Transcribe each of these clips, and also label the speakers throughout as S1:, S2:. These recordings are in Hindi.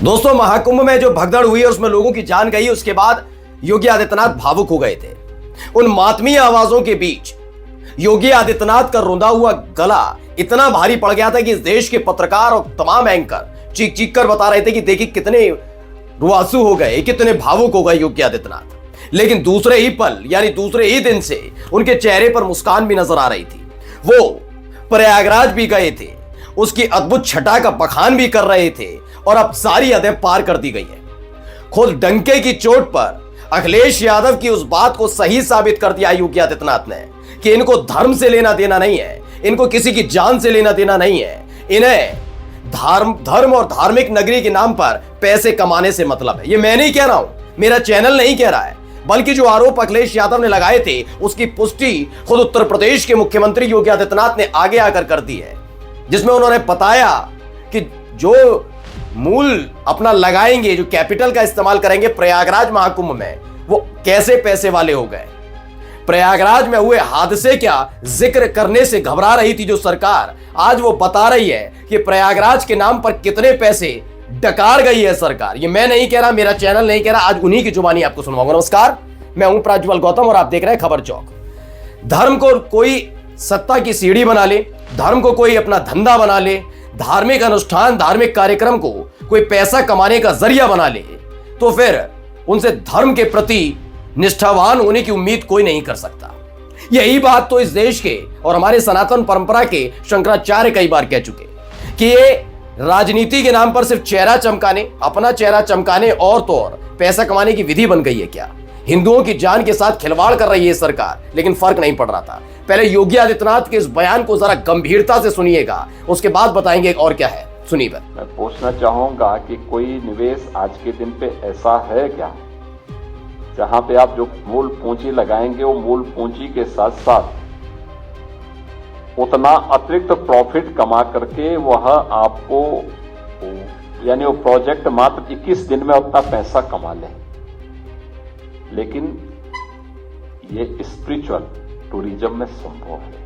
S1: दोस्तों, महाकुंभ में जो भगदड़ हुई है उसमें लोगों की जान गई। उसके बाद योगी आदित्यनाथ भावुक हो गए थे। उन मातमी आवाजों के बीच योगी आदित्यनाथ का रोंदा हुआ गला इतना भारी पड़ गया था कि इस देश के पत्रकार और तमाम एंकर चीख चीख कर बता रहे थे कि देखिए कितने रुआंसू हो गए, कितने भावुक हो गए योगी आदित्यनाथ। लेकिन दूसरे ही पल यानी दूसरे ही दिन से उनके चेहरे पर मुस्कान भी नजर आ रही थी। वो प्रयागराज भी गए थे, उसकी अद्भुत छटा का बखान भी कर रहे थे और अब सारी हदें पार कर दी गई है। खुद डंके की चोट पर अखिलेश यादव की उस बात को सही साबित कर दिया योगी आदित्यनाथ ने कि इनको धर्म से लेना देना नहीं है, इनको किसी की जान से लेना देना नहीं है, इन्हें धर्म और धार्मिक नगरी के नाम पर पैसे कमाने से मतलब है। ये मैं नहीं कह रहा हूं, मेरा चैनल नहीं कह रहा है, बल्कि जो आरोप अखिलेश यादव ने लगाए थे उसकी पुष्टि खुद उत्तर प्रदेश के मुख्यमंत्री योगी आदित्यनाथ ने आगे आकर कर दी है, जिसमें उन्होंने बताया कि जो मूल अपना लगाएंगे, जो कैपिटल का इस्तेमाल करेंगे प्रयागराज महाकुंभ में, वो कैसे पैसे वाले हो गए। प्रयागराज में हुए हादसे क्या जिक्र करने से घबरा रही थी जो सरकार, आज वो बता रही है कि प्रयागराज के नाम पर कितने पैसे डकार गई है सरकार। ये मैं नहीं कह रहा, मेरा चैनल नहीं कह रहा, आज उन्हीं की जुबानी आपको सुनवाऊंगा। नमस्कार, मैं हूं प्राज्वल गौतम और आप देख रहे हैं खबर चौक। धर्म को कोई सत्ता की सीढ़ी बना ले, धर्म को कोई अपना धंधा बना ले, धार्मिक अनुष्ठान धार्मिक कार्यक्रम को कोई पैसा कमाने का जरिया बना ले, तो फिर उनसे धर्म के प्रति निष्ठावान होने की उम्मीद कोई नहीं कर सकता। यही बात तो इस देश के और हमारे सनातन परंपरा के शंकराचार्य कई बार कह चुके कि ये राजनीति के नाम पर सिर्फ चेहरा चमकाने, अपना चेहरा चमकाने और तो और पैसा कमाने की विधि बन गई है क्या। हिंदुओं की जान के साथ खिलवाड़ कर रही है सरकार, लेकिन फर्क नहीं पड़ रहा था। पहले योगी आदित्यनाथ के इस बयान को जरा गंभीरता से सुनिएगा, उसके बाद बताएंगे और क्या है। सुनिए।
S2: मैं पूछना चाहूंगा कि कोई निवेश आज के दिन पे ऐसा है क्या जहां पे आप जो मूल पूंजी लगाएंगे वो मूल पूंजी के साथ साथ उतना अतिरिक्त प्रॉफिट कमा करके वह आपको यानी वो प्रोजेक्ट मात्र 21 दिन में उतना पैसा कमा ले। लेकिन ये स्पिरिचुअल टूरिज्म में संभव है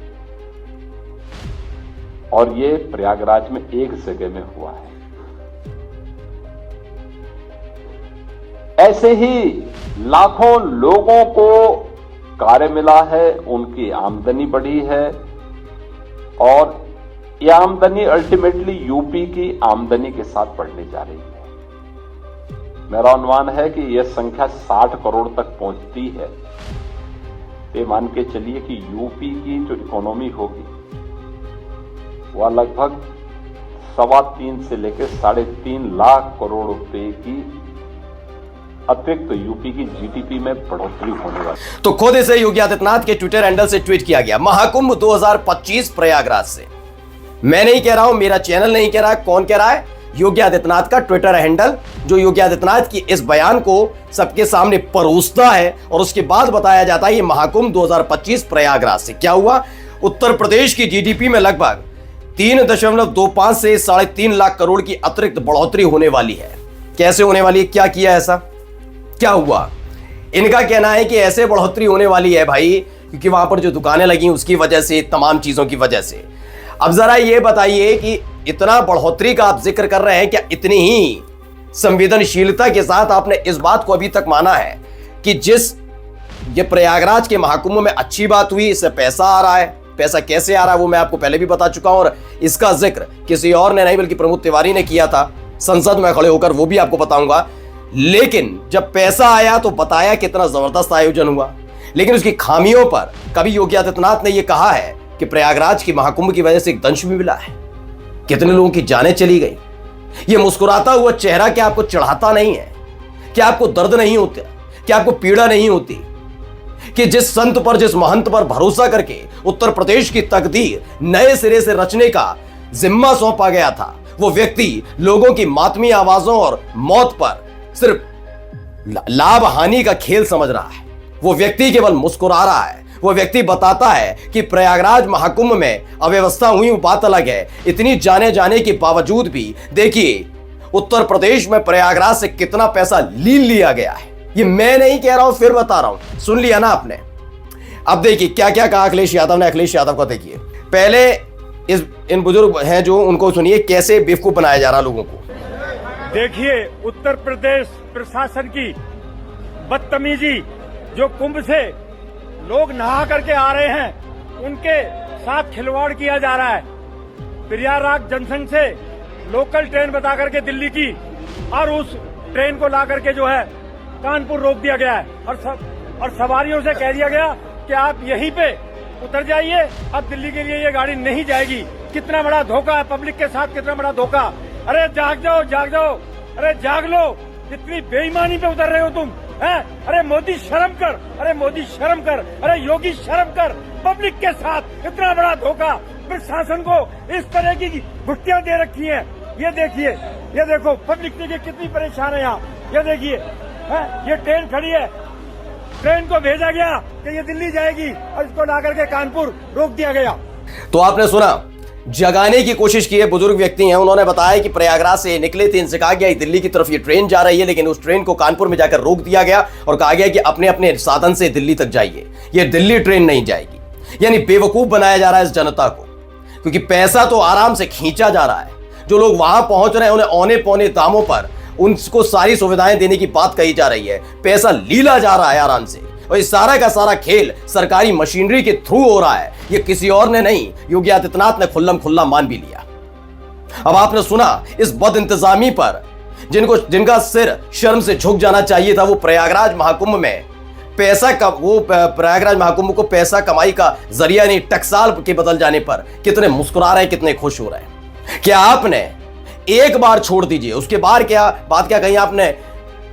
S2: और ये प्रयागराज में एक जगह में हुआ है। ऐसे ही लाखों लोगों को कार्य मिला है, उनकी आमदनी बढ़ी है और यह आमदनी अल्टीमेटली यूपी की आमदनी के साथ बढ़ने जा रही है। मेरा अनुमान है कि यह संख्या 60 करोड़ तक पहुंचती है। ये मान के चलिए कि यूपी की जो इकोनॉमी होगी वह लगभग 3.25 से लेकर 3.5 लाख करोड़ रुपए की अतिरिक्त यूपी की जीडीपी में बढ़ोतरी होने वाली।
S1: तो खुद इसे योगी आदित्यनाथ के ट्विटर हैंडल से ट्वीट किया गया, महाकुंभ 2025 प्रयागराज से। मैं नहीं कह रहा हूं, मेरा चैनल नहीं कह रहा, कौन कह रहा है? योगी आदित्यनाथ का ट्विटर हैंडल, जो योगी आदित्यनाथ की इस बयान को सबके सामने परोसता है और उसके बाद बताया जाता है ये महाकुंभ 2025 प्रयागराज से। क्या हुआ? उत्तर प्रदेश की जीडीपी में लगभग 3.25 से 3.5 लाख करोड़ की अतिरिक्त बढ़ोतरी होने वाली है। कैसे होने वाली है? क्या किया ऐसा? क्या हुआ? इनका कहना है कि ऐसे बढ़ोतरी होने वाली है भाई क्योंकि वहां पर जो दुकानें लगी उसकी वजह से, तमाम चीजों की वजह से। अब जरा ये बताइए कि इतना बढ़ोतरी का आप जिक्र कर रहे हैं, क्या इतनी ही संवेदनशीलता के साथ आपने इस बात को अभी तक माना है कि जिस ये प्रयागराज के महाकुंभ में अच्छी बात हुई, इससे पैसा आ रहा है? पैसा कैसे आ रहा है वो मैं आपको पहले भी बता चुका हूं और इसका जिक्र किसी और ने नहीं बल्कि प्रमोद तिवारी ने किया था संसद में खड़े होकर, वो भी आपको बताऊंगा। लेकिन जब पैसा आया तो बताया कितना जबरदस्त आयोजन हुआ, लेकिन उसकी खामियों पर कभी योगी आदित्यनाथ ने यह कहा है कि प्रयागराज की महाकुंभ की वजह से एक दंश भी मिला है, कितने लोगों की जानें चली गई। यह मुस्कुराता हुआ चेहरा क्या आपको चढ़ाता नहीं है? क्या आपको दर्द नहीं होता? क्या आपको पीड़ा नहीं होती कि जिस संत पर, जिस महंत पर भरोसा करके उत्तर प्रदेश की तकदीर नए सिरे से रचने का जिम्मा सौंपा गया था, वो व्यक्ति लोगों की मातमी आवाजों और मौत पर सिर्फ लाभ हानि का खेल समझ रहा है। वो व्यक्ति केवल मुस्कुरा रहा है। वो व्यक्ति बताता है कि प्रयागराज महाकुंभ में अव्यवस्था हुई, वो बात अलग है। इतनी जाने जाने के बावजूद भी देखिए उत्तर प्रदेश में प्रयागराज से कितना पैसा लीन लिया गया है। ये मैं नहीं कह रहा हूं, फिर बता रहा हूं, सुन लिया ना आपने। अब देखिए क्या क्या कहा अखिलेश यादव ने। अखिलेश यादव को देखिए, पहले इन बुजुर्ग हैं जो, उनको सुनिए कैसे बेवकूफ बनाया जा रहा लोगों को।
S3: देखिए, उत्तर प्रदेश प्रशासन की बदतमीजी, जो कुंभ से लोग नहा करके आ रहे हैं उनके साथ खिलवाड़ किया जा रहा है। प्रयागराज जंक्शन से लोकल ट्रेन बता करके दिल्ली की, और उस ट्रेन को ला करके जो है कानपुर रोक दिया गया है और सवारियों से कह दिया गया कि आप यहीं पे उतर जाइए, अब दिल्ली के लिए ये गाड़ी नहीं जाएगी। कितना बड़ा धोखा है पब्लिक के साथ, कितना बड़ा धोखा। अरे जाग जाओ, जाग जाओ, अरे जाग लो, इतनी बेईमानी पे उतर रहे हो तुम, हैं? अरे मोदी शर्म कर, अरे मोदी शर्म कर, अरे योगी शर्म कर। पब्लिक के साथ इतना बड़ा धोखा, प्रशासन को इस तरह की घुट्टियां दे रखी हैं। ये देखिए, ये देखो पब्लिक देखिए कितनी परेशान है यहाँ। ये देखिए, ये ट्रेन खड़ी है, ट्रेन को भेजा गया कि ये दिल्ली जाएगी और इसको ला करके कानपुर रोक दिया गया।
S1: तो आपने सुना, जगाने की कोशिश की है। बुजुर्ग व्यक्ति हैं, उन्होंने बताया कि प्रयागराज से निकले थे, इनसे कहा गया दिल्ली की तरफ ये ट्रेन जा रही है, लेकिन उस ट्रेन को कानपुर में जाकर रोक दिया गया और कहा गया कि अपने अपने साधन से दिल्ली तक जाइए, ये दिल्ली ट्रेन नहीं जाएगी। यानी बेवकूफ बनाया जा रहा है इस जनता को, क्योंकि पैसा तो आराम से खींचा जा रहा है। जो लोग वहां पहुंच रहे हैं उन्हें औने पौने दामों पर उनको सारी सुविधाएं देने की बात कही जा रही है। पैसा लीला जा रहा है आराम से, और इस सारा का सारा खेल सरकारी मशीनरी के थ्रू हो रहा है। ये किसी और ने नहीं, योगी आदित्यनाथ ने खुल्लम खुल्ला मान भी लिया। अब आपने सुना इस बद इंतजामी पर जिनका सिर शर्म से झुक जाना चाहिए था। वो प्रयागराज महाकुंभ में प्रयागराज महाकुंभ को पैसा कमाई का जरिया नहीं, टकसाल के बदल जाने पर कितने मुस्कुरा रहे हैं, कितने खुश हो रहे हैं। क्या आपने एक बार छोड़ दीजिए, उसके बाद बात क्या कही आपने?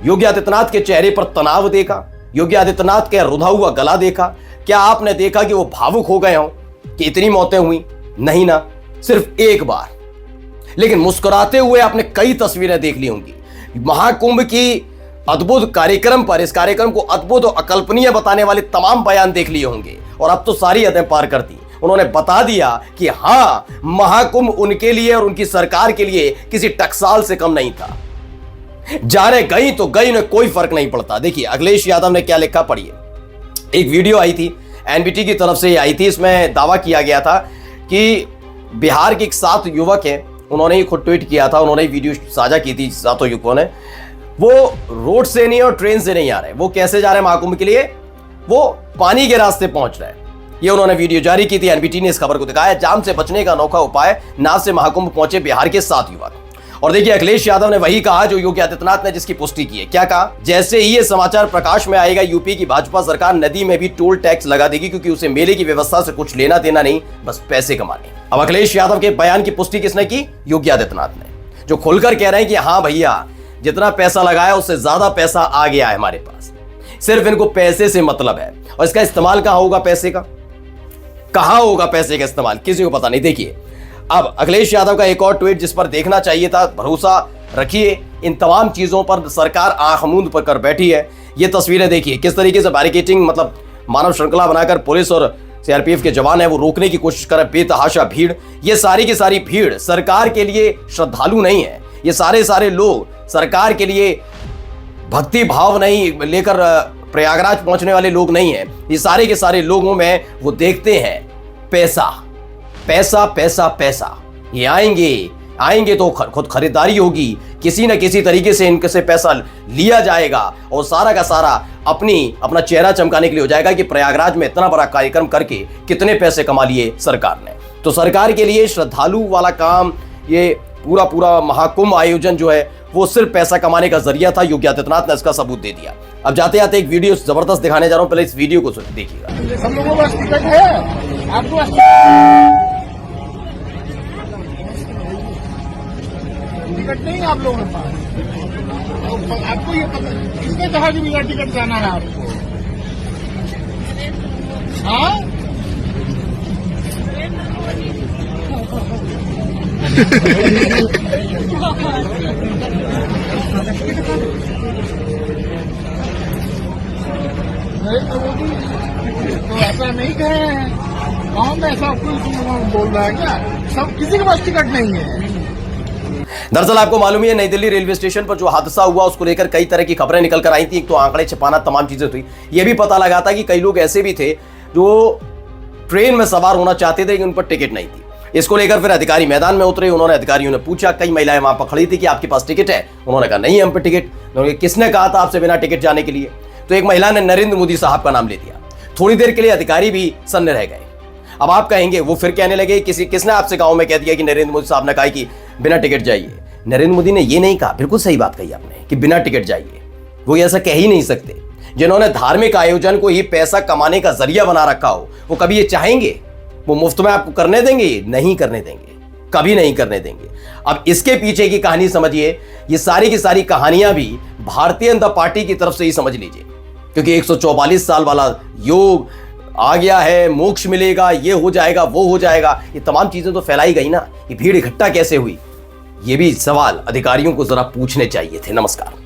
S1: योगी आदित्यनाथ के चेहरे पर तनाव देखा? योगी आदित्यनाथ के रुधा हुआ गला देखा? क्या आपने देखा कि वो भावुक हो गए हों कि इतनी मौतें हुई? नहीं ना, सिर्फ एक बार। लेकिन मुस्कुराते हुए आपने कई तस्वीरें देख ली होंगी महाकुंभ की अद्भुत कार्यक्रम पर। इस कार्यक्रम को अद्भुत और अकल्पनीय बताने वाले तमाम बयान देख लिए होंगे, और अब तो सारी हदें पार कर दी। उन्होंने बता दिया कि हाँ, महाकुंभ उनके लिए और उनकी सरकार के लिए किसी टकसाल से कम नहीं था। जाने गई तो गई, उन्हें कोई फर्क नहीं पड़ता। देखिए अखिलेश यादव ने क्या लिखा, पढ़िए। एक वीडियो आई थी, एनबीटी की तरफ से आई थी। इसमें दावा किया गया था कि बिहार के 7 युवक हैं, उन्होंने ही खुद ट्वीट किया था, उन्होंने वीडियो साझा की थी। 7 युवकों ने, वो रोड से नहीं और ट्रेन से नहीं आ रहे। वो कैसे जा रहे हैं महाकुंभ के लिए? वो पानी के रास्ते पहुंच रहे हैं। ये उन्होंने वीडियो जारी की थी। एनबीटी ने इस खबर को दिखाया, जाम से बचने का अनोखा उपाय, नाव से महाकुंभ पहुंचे बिहार के 7 युवक। और देखिए अखिलेश यादव ने वही कहा जो योगी आदित्यनाथ ने जिसकी पुष्टि की है। क्या कहा? जैसे ही ये समाचार प्रकाश में आएगा, यूपी की भाजपा सरकार नदी में भी टोल टैक्स लगा देगी, क्योंकि उसे मेले की व्यवस्था से कुछ लेना देना नहीं, बस पैसे कमाने। अब अखिलेश यादव के बयान की पुष्टि किसने की? योगी आदित्यनाथ ने, जो खुलकर कह रहे हैं कि हाँ भैया, जितना पैसा लगाया उससे ज्यादा पैसा आ गया है हमारे पास, सिर्फ इनको पैसे से मतलब है। और इसका इस्तेमाल कहां होगा? पैसे का कहां होगा? पैसे का इस्तेमाल किसी को पता नहीं। देखिए अब अखिलेश यादव का एक और ट्वीट जिस पर देखना चाहिए था। भरोसा रखिए, इन तमाम चीजों पर सरकार आंख मूंद पर कर बैठी है। ये तस्वीरें देखिए किस तरीके से बैरिकेडिंग, मतलब मानव श्रृंखला बनाकर पुलिस और सीआरपीएफ के जवान है वो रोकने की कोशिश कर रहे, बेतहाशा भीड़। ये सारी की सारी भीड़ सरकार के लिए श्रद्धालु नहीं है। ये सारे लोग सरकार के लिए भक्ति भाव नहीं लेकर प्रयागराज पहुंचने वाले लोग नहीं है। ये सारे के सारे लोगों में वो देखते हैं पैसा पैसा पैसा पैसा। ये आएंगे तो खुद खरीदारी होगी, किसी न किसी तरीके से इनके से पैसा लिया जाएगा और सारा का सारा अपना चेहरा चमकाने के लिए हो जाएगा कि प्रयागराज में इतना बड़ा कार्यक्रम करके कितने पैसे कमा लिए सरकार ने। तो सरकार के लिए श्रद्धालु वाला काम, ये पूरा महाकुंभ आयोजन जो है वो सिर्फ पैसा कमाने का जरिया था। योगी आदित्यनाथ ने इसका सबूत दे दिया। अब जाते जाते एक वीडियो जबरदस्त दिखाने जा रहा हूं, पहले इस वीडियो को देखिएगा।
S4: सब लोगों का टिकट है, आपको टिकट नहीं है आप लोगों के पास। आपको ये पता किसने कहा कि बिना टिकट जाना है आपको? हाँ नरेंद्र मोदी तो ऐसा नहीं कह रहे हैं। गाँव में ऐसा कोई बोल रहा है क्या? सब किसी के पास टिकट नहीं है।
S1: दरअसल आपको मालूम ही है, नई दिल्ली रेलवे स्टेशन पर जो हादसा हुआ उसको लेकर कई तरह की खबरें निकल कर आई थी। एक तो आंकड़े छिपाना, तमाम चीजें हुई। यह भी पता लगा था कि कई लोग ऐसे भी थे जो ट्रेन में सवार होना चाहते थे लेकिन उन पर टिकट नहीं थी। इसको लेकर फिर अधिकारी मैदान में उतरे। उन्होंने अधिकारियों ने पूछा, कई महिलाएं वहां पर खड़ी थी कि आपके पास टिकट है? उन्होंने कहा नहीं हम पे टिकट। उन्होंने किसने कहा था आपसे बिना टिकट जाने के लिए? तो एक महिला ने नरेंद्र मोदी साहब का नाम ले दिया। थोड़ी देर के लिए अधिकारी भी सन्न रह गए। अब आप कहेंगे वो फिर कहने लगे किसने आपसे गांव में कह दिया कि नरेंद्र मोदी साहब ने कहा कि बिना टिकट जाइए? नरेंद्र मोदी ने ये नहीं कहा, बिल्कुल सही बात कही आपने कि बिना टिकट जाइए। वो ऐसा कह ही नहीं सकते। जिन्होंने धार्मिक आयोजन को ही पैसा कमाने का जरिया बना रखा हो, वो कभी ये चाहेंगे वो मुफ्त में आपको करने देंगे? नहीं करने देंगे, कभी नहीं करने देंगे। अब इसके पीछे की कहानी समझिए। ये सारी की सारी कहानियां भी भारतीय जनता पार्टी की तरफ से ही समझ लीजिए, क्योंकि 144 साल वाला योग आ गया है, मोक्ष मिलेगा, ये हो जाएगा, वो हो जाएगा, ये तमाम चीजें तो फैलाई गई ना। ये भीड़ इकट्ठा कैसे हुई? ये भी सवाल अधिकारियों को जरा पूछने चाहिए थे। नमस्कार।